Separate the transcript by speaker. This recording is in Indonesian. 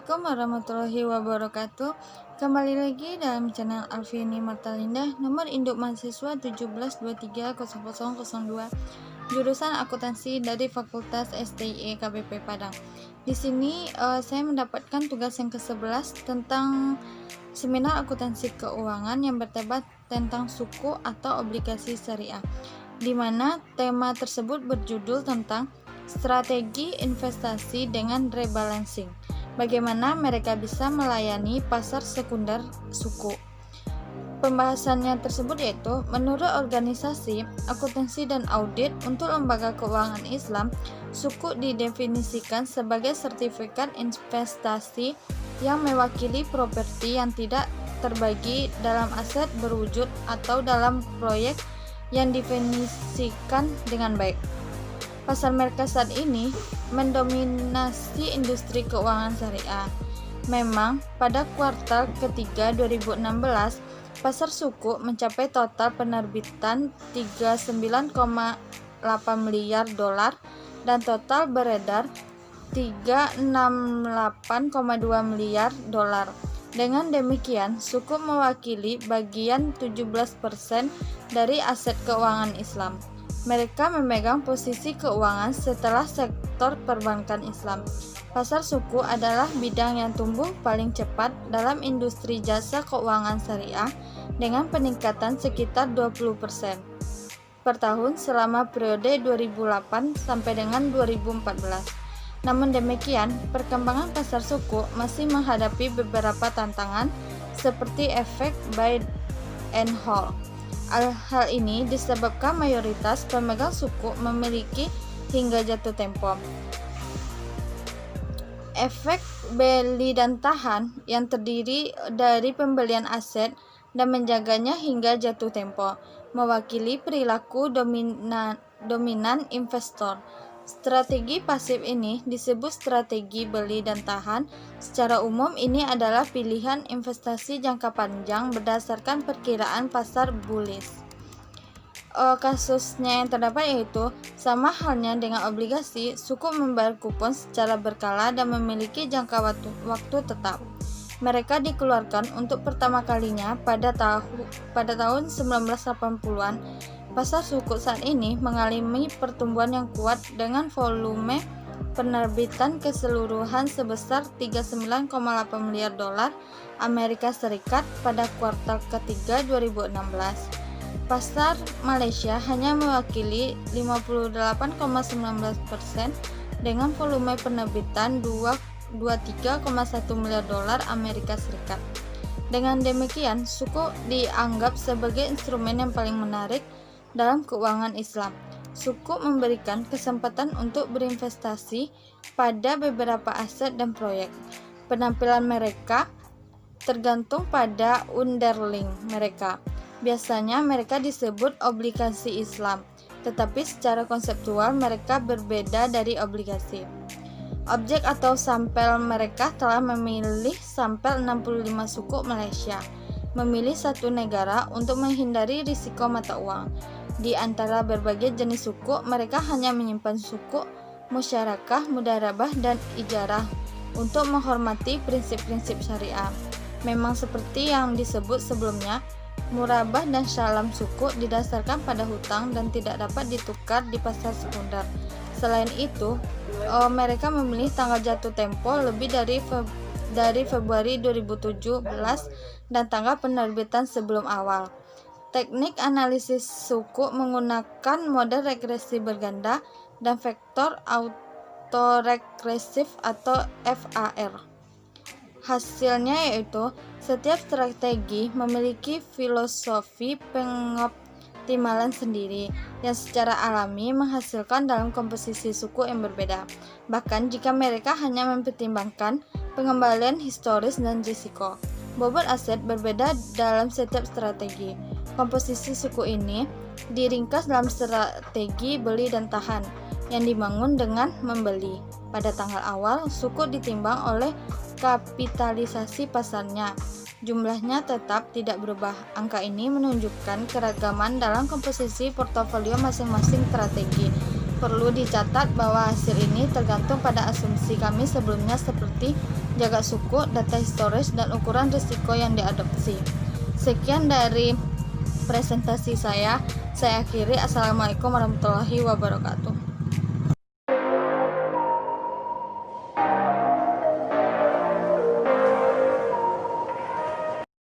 Speaker 1: Assalamualaikum warahmatullahi wabarakatuh. Kembali lagi dalam channel Alfiani Martalinda, nomor induk mahasiswa 17230002, jurusan akuntansi dari Fakultas STIE KBP Padang. Di sini saya mendapatkan tugas yang ke-11 tentang seminar akuntansi keuangan yang berdebat tentang suku atau obligasi syariah, di mana tema tersebut berjudul tentang strategi investasi dengan rebalancing. Bagaimana mereka bisa melayani pasar sekunder suku. Pembahasannya tersebut yaitu, menurut organisasi akuntansi dan audit untuk lembaga keuangan Islam, suku didefinisikan sebagai sertifikat investasi yang mewakili properti yang tidak terbagi dalam aset berwujud atau dalam proyek yang didefinisikan dengan baik. Pasar mereka saat ini mendominasi industri keuangan syariah. Memang pada kuartal ketiga 2016, pasar suku mencapai total penerbitan 39,8 miliar dolar dan total beredar 368,2 miliar dolar. Dengan demikian, suku mewakili bagian 17% dari aset keuangan Islam. Mereka memegang posisi keuangan setelah sektor perbankan Islam. Pasar suku adalah bidang yang tumbuh paling cepat dalam industri jasa keuangan syariah dengan peningkatan sekitar 20% per tahun selama periode 2008 sampai dengan 2014. Namun demikian, perkembangan pasar suku masih menghadapi beberapa tantangan seperti efek buy and hold. Hal ini disebabkan mayoritas pemegang suku memiliki hingga jatuh tempo. Efek beli dan tahan yang terdiri dari pembelian aset dan menjaganya hingga jatuh tempo, mewakili perilaku dominan investor. Strategi pasif ini disebut strategi beli dan tahan. Secara umum ini adalah pilihan investasi jangka panjang berdasarkan perkiraan pasar bullish. Kasusnya yang terdapat yaitu, sama halnya dengan obligasi, suku membayar kupon secara berkala dan memiliki jangka waktu tetap. Mereka dikeluarkan untuk pertama kalinya pada tahun 1980-an. Pasar suku saat ini mengalami pertumbuhan yang kuat dengan volume penerbitan keseluruhan sebesar 39,8 miliar dolar Amerika Serikat pada kuartal ketiga 2016. Pasar Malaysia hanya mewakili 58,19% dengan volume penerbitan 23,1 miliar dolar Amerika Serikat. Dengan demikian, suku dianggap sebagai instrumen yang paling menarik dalam keuangan Islam. Suku memberikan kesempatan untuk berinvestasi pada beberapa aset dan proyek. Penampilan mereka tergantung pada underlying mereka. Biasanya mereka disebut obligasi Islam, tetapi secara konseptual mereka berbeda dari obligasi. Objek atau sampel mereka telah memilih sampel 65 suku Malaysia, memilih satu negara untuk menghindari risiko mata uang. Di antara berbagai jenis suku, mereka hanya menyimpan suku, musyarakah, mudarabah, dan ijarah untuk menghormati prinsip-prinsip syariah. Memang seperti yang disebut sebelumnya, murabah dan salam suku didasarkan pada hutang dan tidak dapat ditukar di pasar sekunder. Selain itu, mereka memilih tanggal jatuh tempo lebih dari Februari 2017 dan tanggal penerbitan sebelum awal. Teknik analisis suku menggunakan model regresi berganda dan vektor autoregresif atau VAR. Hasilnya yaitu, setiap strategi memiliki filosofi pengoptimalan sendiri yang secara alami menghasilkan dalam komposisi suku yang berbeda, bahkan jika mereka hanya mempertimbangkan pengembalian historis dan risiko. Bobot aset berbeda dalam setiap strategi. Komposisi suku ini diringkas dalam strategi beli dan tahan yang dibangun dengan membeli. Pada tanggal awal, suku ditimbang oleh kapitalisasi pasarnya. Jumlahnya tetap tidak berubah. Angka ini menunjukkan keragaman dalam komposisi portofolio masing-masing strategi. perlu dicatat bahwa hasil ini tergantung pada asumsi kami sebelumnya seperti jaga suku, data historis, dan ukuran risiko yang diadopsi. Sekian dari presentasi saya akhiri. Assalamualaikum warahmatullahi wabarakatuh.